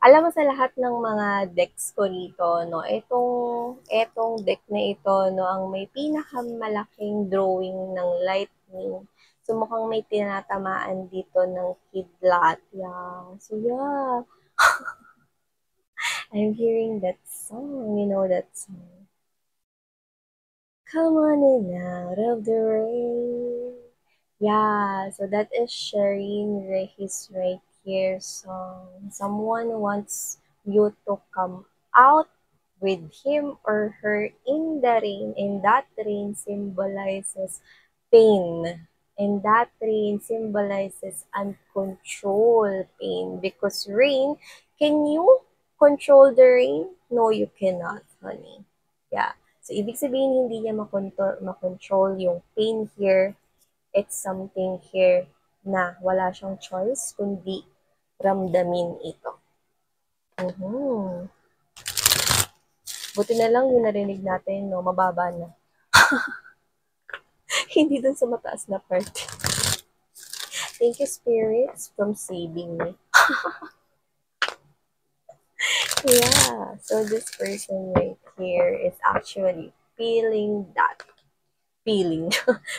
Alam mo sa lahat ng mga decks ko rito 'no, itong deck na ito 'no, ang may pinakamalaking drawing ng lightning. So, mukhang may tinatamaan dito ng kidlat, yeah. So, yeah, I'm hearing that song, you know that song. Come on in out of the rain. Yeah, so that is Shireen Rehis right here song. Someone wants you to come out with him or her in the rain, and that rain symbolizes pain. And that rain symbolizes uncontrolled pain because rain, can you control the rain? No, you cannot, honey. Yeah. So, ibig sabihin, hindi niya makontrol yung pain here. It's something here na wala siyang choice kundi ramdamin ito. Buti na lang yung narinig natin, no, mababa na. Hindi dun sa mataas na part. Thank you, spirits, from saving me. Yeah, so this person right here is actually feeling that. Feeling.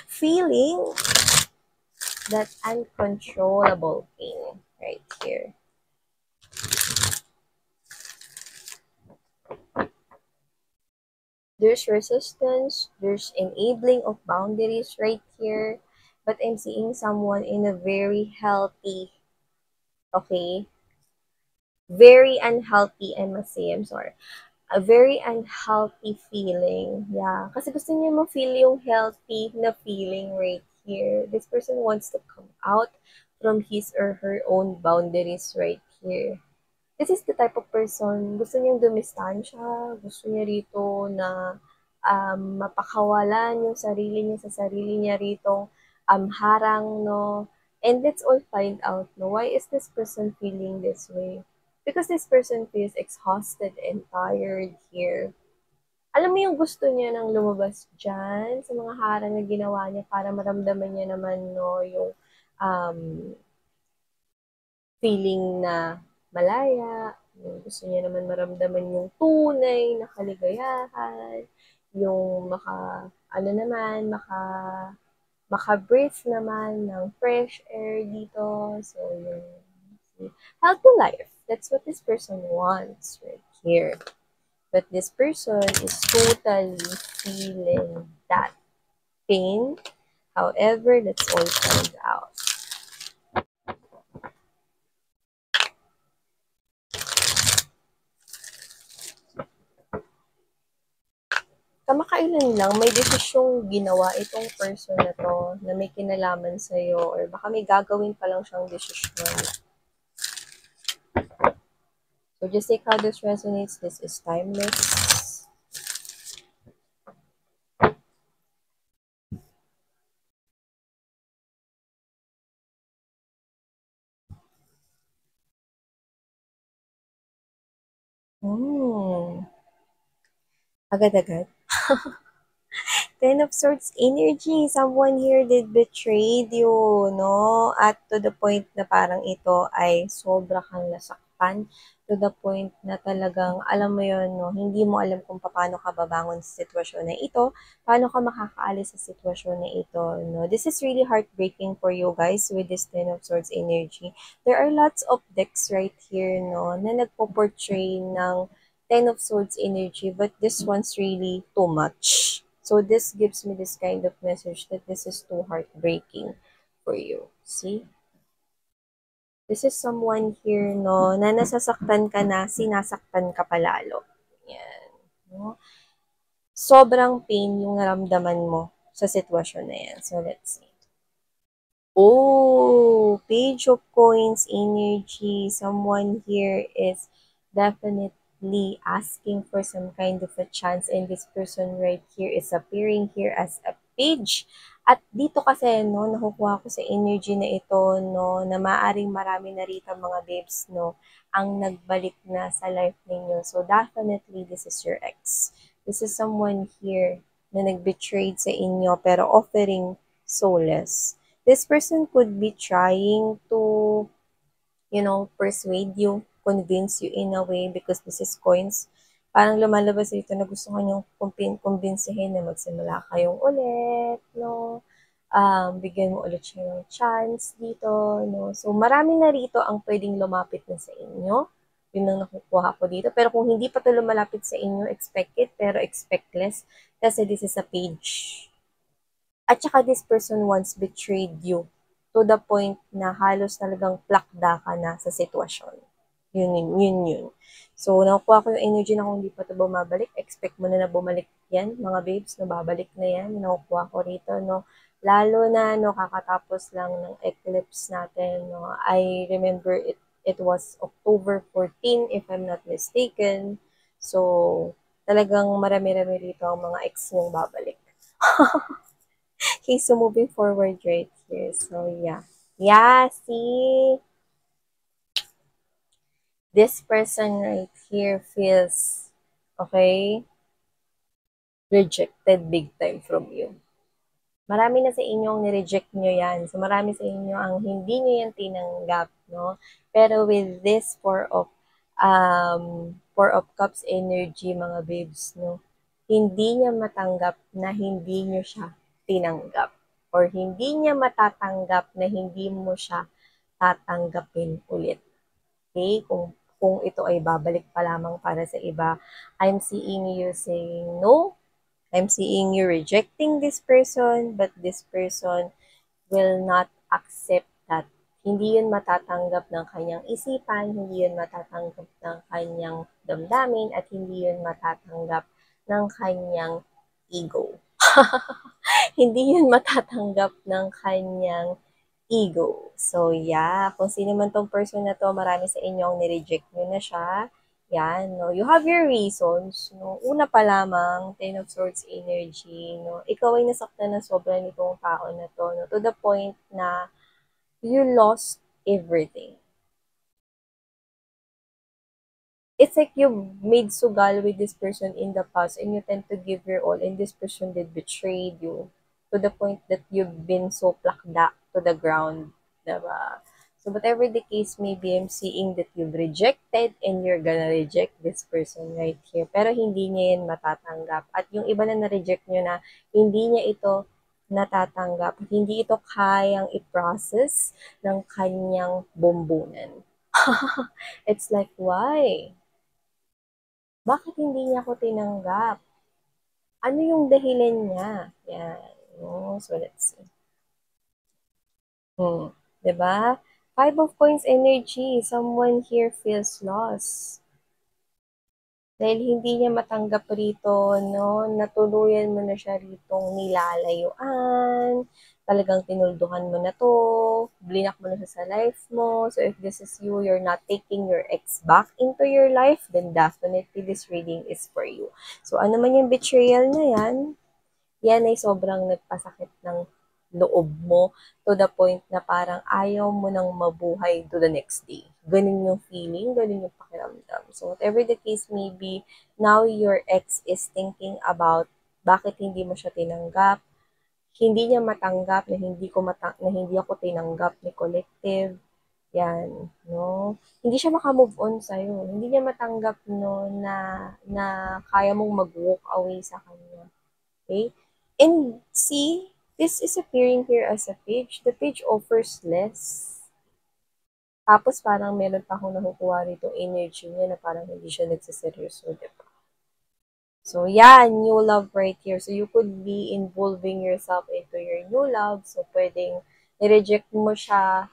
Feeling that uncontrollable pain right here. There's resistance, there's enabling of boundaries right here, but I'm seeing someone in a very healthy, okay, very unhealthy, I must say, I'm sorry, a very unhealthy feeling, yeah, kasi gusto niya ma-feel yung healthy na feeling right here. This person wants to come out from his or her own boundaries right here. This is the type of person, gusto niyang dumistansya, gusto niya rito na mapakawalan yung sarili niya sa sarili niya rito, harang, no? And let's all find out, no? Why is this person feeling this way? Because this person feels exhausted and tired here. Alam mo yung gusto niya nang lumabas dyan sa mga harang na ginawa niya para maramdaman niya naman, no, yung um, feeling na malaya, yung gusto niya naman maramdaman yung tunay na kaligayahan, yung ano naman, maka-breathe naman ng fresh air dito. So, yung healthy life. That's what this person wants right here. But this person is totally feeling that pain. However, let's all find out. Kamakailan lang may desisyong ginawa itong person na 'to na may kinalaman sa'yo or baka may gagawin pa lang siyang desisyon. So just take how this resonates. This is timeless. Agad-agad. Ten of Swords energy. Someone here did betrayed you, no? At to the point na parang ito ay sobra kang nasaktan. To the point na talagang, alam mo yon, no? Hindi mo alam kung paano ka babangon sa sitwasyon na ito. Paano ka makakaalis sa sitwasyon na ito, no? This is really heartbreaking for you guys with this Ten of Swords energy. There are lots of decks right here, no? Na nagpo-portray ng Ten of Swords energy, but this one's really too much. So this gives me this kind of message that this is too heartbreaking for you. See? This is someone here, no, na nasasaktan ka na, sinasaktan ka palalo. Yan. No? Sobrang pain yung naramdaman mo sa sitwasyon na yan. So, let's see. Oh, Page of Coins energy. Someone here is definitely asking for some kind of a chance, and this person right here is appearing here as a page. At dito kasi, no, nakukuha ko sa energy na ito, no, na maaring marami na rito mga babes, no, ang nagbalik na sa life ninyo. So, definitely, this is your ex. This is someone here na nag-betrayed sa inyo pero offering solace. This person could be trying to, persuade you, convince you in a way because this is coins. Parang lumalabas dito na gusto ka niyong kumbinsihin na magsimula kayong ulit, no? Bigyan mo ulit siya ng chance dito, no? So, marami na rito ang pwedeng lumapit na sa inyo. Yun ang nakukuha ko dito. Pero kung hindi pa ito lumalapit sa inyo, expect it, pero expect less kasi this is a page. At saka this person once betrayed you to the point na halos talagang plakda ka na sa sitwasyon. Yun. So, nakukuha ko yung energy na kung hindi pa ito bumabalik. Expect mo na bumalik yan, mga babes, no, babalik na yan. Nakukuha ko rito, no. Lalo na, no, kakatapos lang ng eclipse natin, no. I remember it was October 14, if I'm not mistaken. So, talagang marami-rami rito ang mga ex mong babalik. Okay, so moving forward right here. So, yeah. Yeah, see? This person right here feels, okay, rejected big time from you. Marami na sa inyo ang nireject nyo yan. So, marami sa inyo ang hindi nyo yan tinanggap, no? Pero with this Four of Cups energy, mga babes, no? Hindi niya matanggap na hindi nyo siya tinanggap. Or hindi niya matatanggap na hindi mo siya tatanggapin ulit. Okay? Kung ito ay babalik pa lamang para sa iba, I'm seeing you saying no. I'm seeing you rejecting this person, but this person will not accept that. Hindi yun matatanggap ng kanyang isipan, hindi yun matatanggap ng kanyang damdamin, at hindi yun matatanggap ng kanyang ego. Hindi yun matatanggap ng kanyang ego. So, yeah, kung sino man tong person na to, marami sa inyo ang nireject nyo na siya. Yan, no? You have your reasons, no? Una pa lamang, Ten of Swords energy, no? Ikaw ay nasaktan na sobra nitong tao na to, no? To the point na you lost everything. It's like you made sugal with this person in the past and you tend to give your all and this person did betray you to the point that you've been so plakda to the ground, diba? So whatever the case may be, I'm seeing that you've rejected and you're gonna reject this person right here. Pero hindi niya yan matatanggap. At yung iba na na-reject nyo na, hindi niya ito natatanggap. Hindi ito kayang i-process ng kanyang bumbunan. It's like, why? Bakit hindi niya ako tinanggap? Ano yung dahilan niya? Yan. No? So, let's see. Diba? Five of Coins energy. Someone here feels lost. Dahil hindi niya matanggap rito, no? Natuluyan mo na siya ritong nilalayuan. Talagang tinulduhan mo na to. Blinak mo na siya sa life mo. So, if this is you, you're not taking your ex back into your life, then definitely this reading is for you. So, ano man yung betrayal na yan ay sobrang nagpasakit ng loob mo to the point na parang ayaw mo nang mabuhay to the next day. Ganun yung feeling, ganun yung pakiramdam. So whatever the case may be, now your ex is thinking about bakit hindi mo siya tinanggap, hindi niya matanggap na na hindi ako tinanggap ni Collective. Yan, no? Hindi siya maka-move on sa'yo. Hindi niya matanggap, no, na kaya mong mag-walk away sa kanya. Okay? And see, this is appearing here as a page. The page offers less. Tapos parang meron pa akong nakukuha rito energy niya na parang hindi siya nagsiseryoso, diba? So, yeah, new love right here. So, you could be involving yourself into your new love. So, pwedeng i-reject mo siya.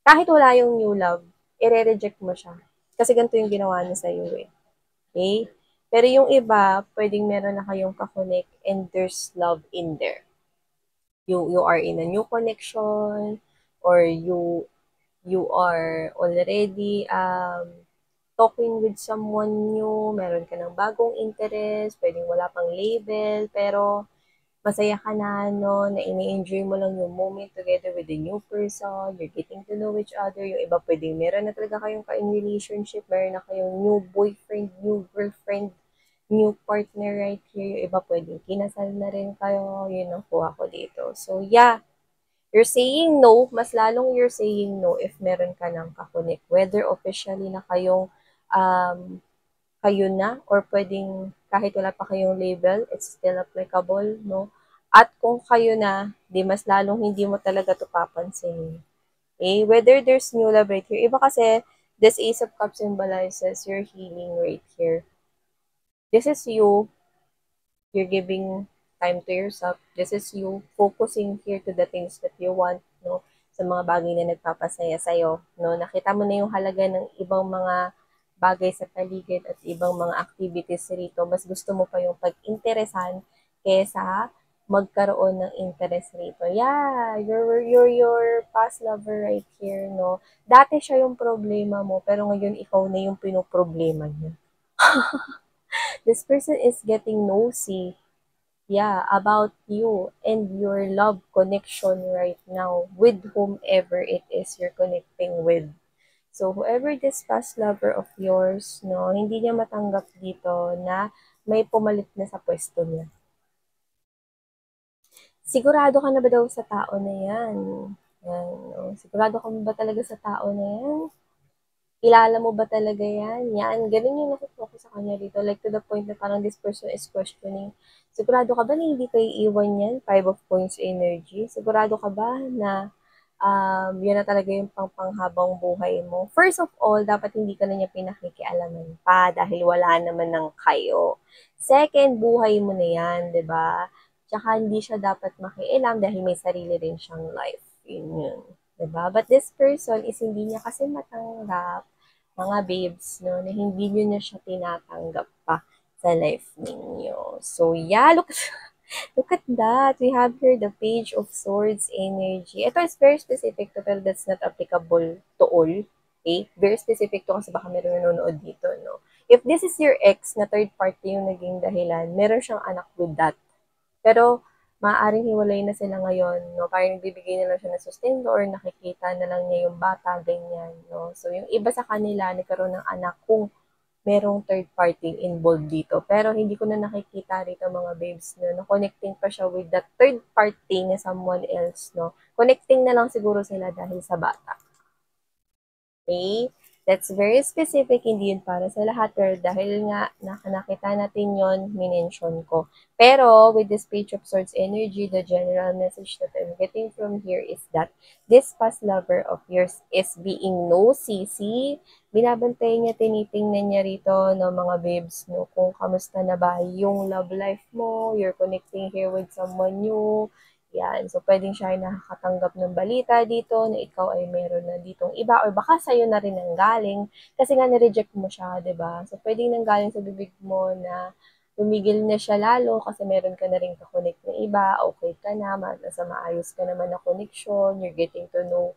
Kahit wala yung new love, i-reject mo siya. Kasi ganito yung ginawa niya sa'yo eh. Okay? Pero yung iba, pwedeng meron na kayong kakonect and there's love in there. You are in a new connection or you are already talking with someone new, meron ka ng bagong interest, pwedeng wala pang label, pero masaya ka na, no, na ini-enjoy mo lang yung moment together with the new person, you're getting to know each other, yung iba pwedeng meron na talaga kayong ka-in relationship, meron na kayong new boyfriend, new girlfriend, new partner right here, yung iba pwedeng kinasal na rin kayo, yun ang kuha ko dito. So, yeah, You're saying no, mas lalong you're saying no if meron ka ng kakonek. Whether officially na kayo na or pwedeng kahit wala pa kayong label, it's still applicable, no? At kung kayo na, di mas lalong hindi mo talaga to papansinin. Okay? Whether there's new love right here. Iba kasi, this Ace of Cups symbolizes your healing right here. This is you. You're giving time to yourself. This is you focusing here to the things that you want, no? Sa mga bagay na nagpapasaya sa'yo, no? Nakita mo na yung halaga ng ibang mga bagay sa paligid at ibang mga activities rito. Mas gusto mo pa yung pag-interesan kesa magkaroon ng interest rito. Yeah, you're past lover right here, no? Dati siya yung problema mo, pero ngayon ikaw na yung pinoproblema niya. This person is getting nosy, yeah, about you and your love connection right now with whomever it is you're connecting with. So, whoever this past lover of yours, no, hindi niya matanggap dito na may pumalit na sa pwesto niya. Sigurado ka na ba daw sa tao na yan? Yan, no? Sigurado ka ba talaga sa tao na yan? Kilala mo ba talaga yan? Yan, ganun yung nakukuha ko sa kanya dito. Like to the point na parang this person is questioning. Sigurado ka ba na hindi kayo iwan yan? 5 of Coins energy. Sigurado ka ba na yun na talaga yung panghabang buhay mo? First of all, dapat hindi ka na niya pinakikialaman pa dahil wala naman ng kayo. Second, buhay mo na yan, di ba? Tsaka hindi siya dapat makialam dahil may sarili rin siyang life. Yun. Diba? But this person is hindi niya kasi matanggap mga babes, no, na hindi nyo na siya tinatanggap pa sa life ninyo. So, yeah, look at that. We have here the Page of Swords energy. Ito is very specific to, pero that's not applicable to all. Okay? Very specific to kasi baka meron nanonood dito, no? If this is your ex na third party yung naging dahilan, meron siyang anak with that. Pero, maaaring hiwalay na sila ngayon, no? Parang bibigay na lang siya ng sustento or nakikita na lang niya yung bata, ganyan, no? So, yung iba sa kanila, nagkaroon ng anak kung merong third party involved dito. Pero, hindi ko na nakikita rito mga babes, no? Connecting pa siya with that third party na someone else, no? Connecting na lang siguro sila dahil sa bata. Okay? That's very specific, hindi yun para sa lahat, pero dahil nga nakita natin yon, minention ko. Pero with this Page of Swords energy, the general message that I'm getting from here is that this past lover of yours is being nosy. See? Binabantay niya, tinitingnan niya rito, no, mga babes, no, kung kamusta na ba yung love life mo, you're connecting here with someone new. Yan. So, pwedeng siya ay nakakatanggap ng balita dito na ikaw ay meron na ditong iba or baka sa'yo na rin nanggaling kasi nga nireject mo siya, ba diba? So, pwedeng nanggaling sa bibig mo na tumigil na siya lalo kasi meron ka na rin kakonek ng iba, okay ka na, nasa maayos ka naman na connection, you're getting to know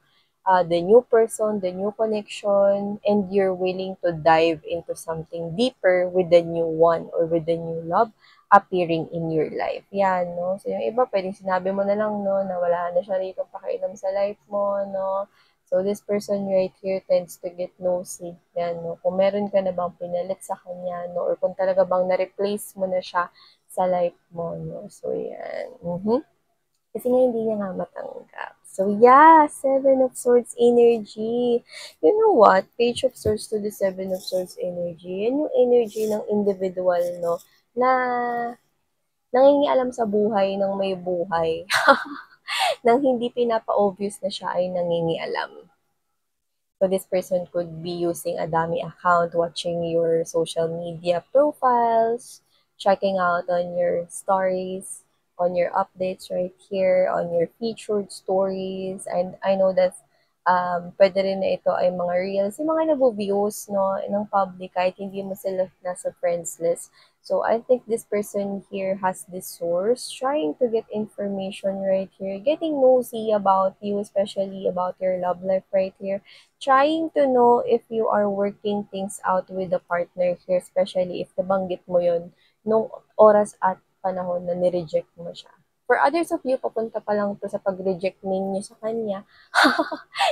the new person, the new connection, and you're willing to dive into something deeper with the new one or with the new love appearing in your life. Yan, no? So, yung iba, pwedeng sinabi mo na lang, no, na wala na siya rito pakialam sa life mo, no? So, this person right here tends to get nosy. Yan, no? Kung meron ka na bang pinalit sa kanya, no? Or kung talaga bang na-replace mo na siya sa life mo, no? So, yan. Kasi nga hindi niya nga matanggap. So, yeah, Seven of Swords energy. You know what? Page of Swords to the Seven of Swords energy. Yan yung energy ng individual, no? Na nangingialam sa buhay ng may buhay. Nang hindi pinapa-obvious na siya ay nangingialam. So, this person could be using a dummy account, watching your social media profiles, checking out on your stories, on your updates right here, on your featured stories. And I know that pwede rin na ito ay mga reels, yung mga nag-views, no, ng public, kahit hindi mo sila nasa friends list. So, I think this person here has this source, trying to get information right here, getting nosy about you, especially about your love life right here, trying to know if you are working things out with the partner here, especially if nabanggit mo yun nung oras at panahon na nireject mo siya. For others of you, papunta pa lang to sa pag-reject ninyo sa kanya.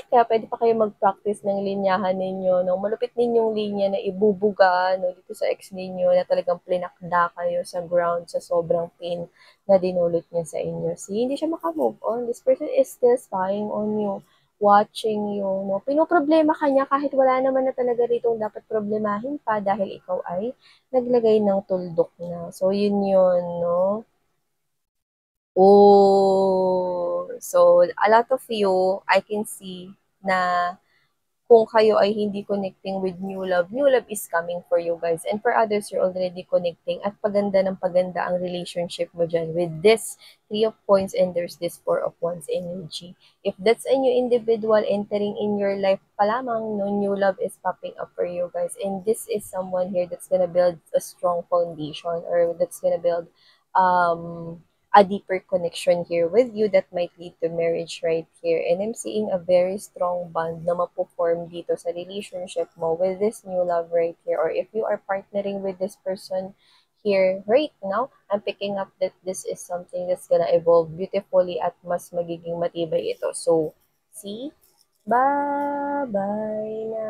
Kaya pwede pa kayo mag-practice ng linyahan ninyo, no? Malupit ninyong linya na ibubuga, no, dito sa ex ninyo na talagang plinakda kayo sa ground sa sobrang pain na dinulot niya sa inyo. See, hindi siya makamove on. This person is still spying on you, watching you, no? Pinoproblema ka niya kahit wala naman na talaga rito dapat problemahin pa dahil ikaw ay naglagay ng tuldok na. So, yun, no? Oh, so a lot of you, I can see na kung kayo ay hindi connecting with new love is coming for you guys. And for others, you're already connecting at paganda ng paganda ang relationship mo dyan with this three of coins and there's this four of wands energy. If that's a new individual entering in your life pa lamang, no, new love is popping up for you guys. And this is someone here that's gonna build a strong foundation or that's gonna build um a deeper connection here with you that might lead to marriage right here. And I'm seeing a very strong bond na mapo-form dito sa relationship mo with this new love right here. Or if you are partnering with this person here right now, I'm picking up that this is something that's gonna evolve beautifully at mas magiging matibay ito. So, see? Bye-bye na.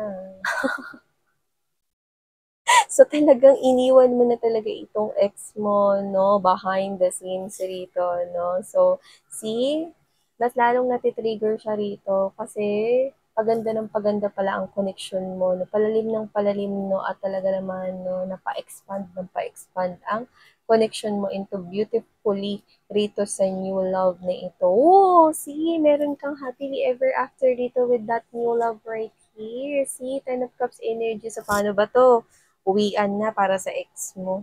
So, talagang iniwan mo na talaga itong ex mo, no? Behind the scenes rito, no? So, see? Mas lalong natitrigger siya rito kasi paganda ng paganda pala ang connection mo, no? Palalim ng palalim, no? At talaga naman, no? Napa-expand ng pa-expand ang connection mo into beautifully rito sa new love na ito. Oh, see? Meron kang happily ever after dito with that new love right here. See? Ten of Cups energy. So, paano ba to? Uwian na para sa ex mo.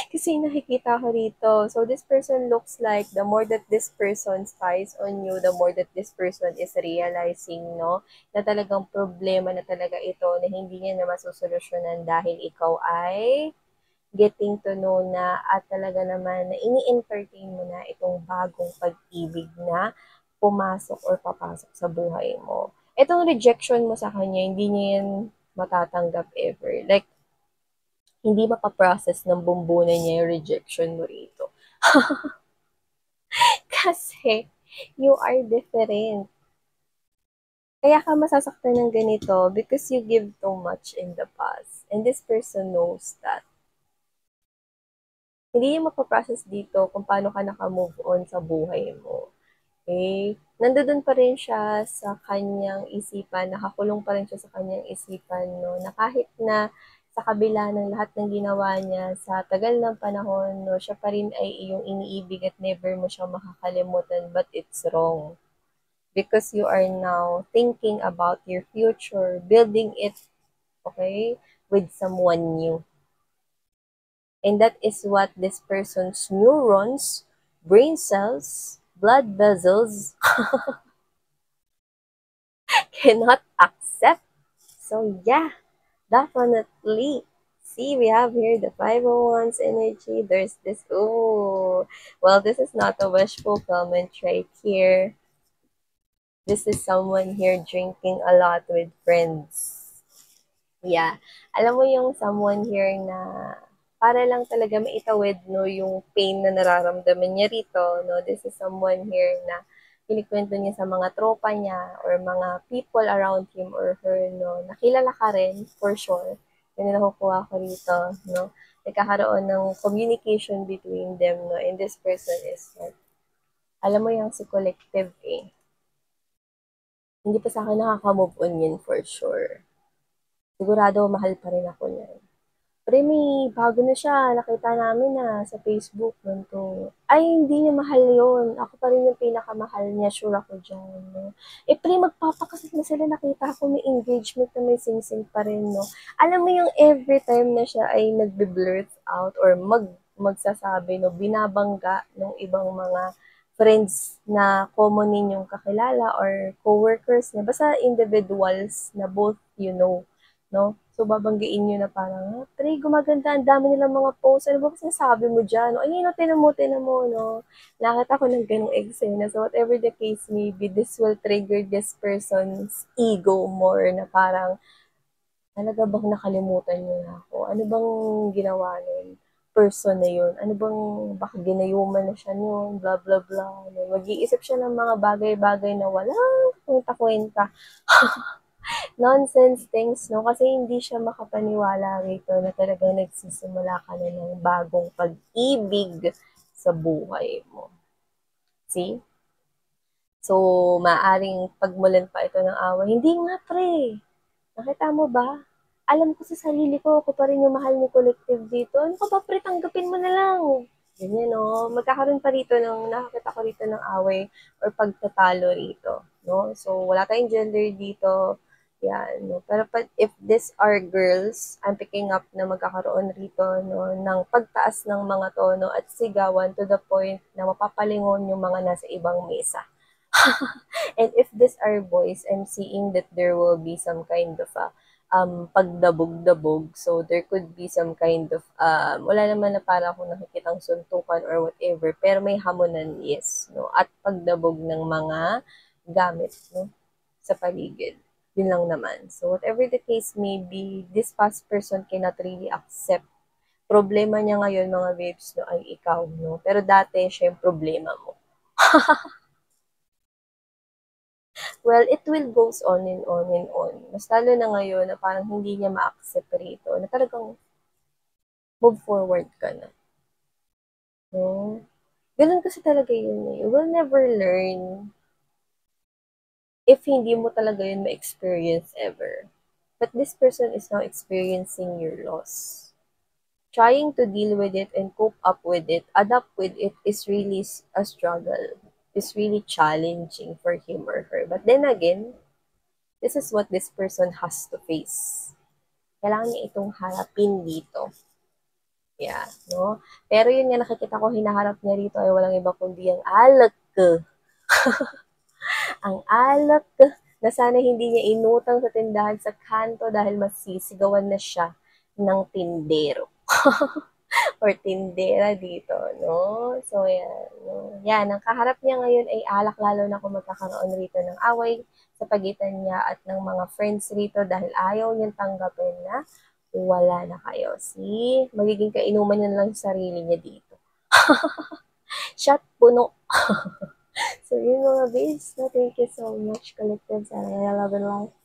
Kasi nakikita ko rito. So, this person looks like the more that this person spies on you, the more that this person is realizing, no, na talagang problema na talaga ito na hindi niya na masusolusyonan dahil ikaw ay getting to know na at talaga naman na ini-entertain mo na itong bagong pag-ibig na pumasok or papasok sa buhay mo. Itong rejection mo sa kanya, hindi niya yan matatanggap ever. Like, hindi mapaprocess ng bumbunan niya yung rejection mo rito. Kasi, you are different. Kaya ka masasaktan ng ganito because you give too much in the past. And this person knows that. Hindi niya mapaprocess dito kung paano ka naka-move on sa buhay mo. Okay? Nandoon pa rin siya sa kanyang isipan, nakakulong pa rin siya sa kanyang isipan, no, na kahit na sa kabila ng lahat ng ginawa niya sa tagal ng panahon, no, siya pa rin ay iyong iniibig at never mo siya makakalimutan, but it's wrong. Because you are now thinking about your future, building it, okay, with someone new. And that is what this person's neurons, brain cells, blood vessels cannot accept. So yeah, definitely. See, we have here the 501's energy. There's this, oh, well, this is not a wish fulfillment right here. This is someone here drinking a lot with friends. Yeah. Alam mo yung someone here na para lang talaga maitawid, no, yung pain na nararamdaman niya rito, no. This is someone here na kinikwento niya sa mga tropa niya or mga people around him or her, no. Nakilala ka rin, for sure. Yun na nakukuha ko rito, no. Nagkakaroon ng communication between them, no. And this person is like, alam mo yung si collective eh. Hindi pa sa akin nakaka-move on yun for sure. Sigurado mahal pa rin ako niyan. Pre, may bago na siya. Nakita namin na sa Facebook. Ganito. Ay, hindi niya mahal yun. Ako pa rin yung pinakamahal niya. Sure ako dyan. No? Eh, pre, magpapakasal na sila. Nakita ko may engagement na may sing-sing pa rin. No? Alam mo yung every time na siya ay nagbe-blurt out or magsasabi, no, binabangga ng ibang mga friends na common ninyong kakilala or co-workers na basta individuals na both you know, no? So, babanggiin nyo na parang, pre, gumaganda, ang dami nilang mga posts. Ano ba kasi sabi mo dyan? No? Ayun, no, tinan mo, no? Nakita ko ng ganong eksena. So, whatever the case may be, this will trigger this person's ego more na parang, talaga bang nakalimutan niyo na ako? Ano bang ginawa nun? person na yun. Ano bang, baka ginayuman na siya noon, blah, blah, blah. Mag-iisip siya ng mga bagay-bagay na walang kwenta-kwenta. Nonsense things, no? Kasi hindi siya makapaniwala rito na talagang nagsisimula ka na ng bagong pag-ibig sa buhay mo. See? So, maaring pagmulan pa ito ng away. Hindi nga, pre. Nakita mo ba? Alam ko sa sarili ko, ako pa rin yung mahal ni collective dito. Ano ka ba, pre? Tanggapin mo na lang. Ganyan, no? Magkakaroon pa rito nakakita ko rito ng away or pagtatalo rito, no? So, wala tayong gender dito. Yan, no? Pero if these are girls, I'm picking up na magkakaroon rito, no, ng pagtaas ng mga tono at sigawan to the point na mapapalingon yung mga nasa ibang mesa. And if these are boys, I'm seeing that there will be some kind of pagdabog-dabog. So, there could be some kind of, wala naman na para akong nakikitang suntukan or whatever, pero may hamunan, yes, no? At pagdabog ng mga gamit, no? Sa paligid. Yun lang naman. So, whatever the case may be, this past person cannot really accept. Problema niya ngayon, mga babes, no, ay ikaw, no? Pero dati, siya yung problema mo. Well, it will goes on and on and on. Mas lalo na ngayon na parang hindi niya ma-accept rito, na talagang move forward ka na. No? Ganun kasi talaga yun eh. You will never learn if hindi mo talaga yun ma-experience ever. But this person is now experiencing your loss. Trying to deal with it and cope up with it, adapt with it is really a struggle. It's really challenging for him or her. But then again, this is what this person has to face. Kailangan niya itong harapin dito. Yeah, no? Pero yun nga nakikita ko hinaharap niya rito ay walang iba kundi ang alak. Ang alak na sana hindi niya inutang sa tindahan sa kanto dahil masisigawan na siya ng tindero. Or tindera dito, no? So, yan. No? Yan, ang kaharap niya ngayon ay alak, lalo na kung magkakaroon rito ng away sa pagitan niya at ng mga friends rito dahil ayaw niyang tanggapin na wala na kayo. See? Magiging kainuman niya lang sa sarili niya dito. Shot puno. So, yun mga babes. No? Thank you so much, Collective. Sana love and life.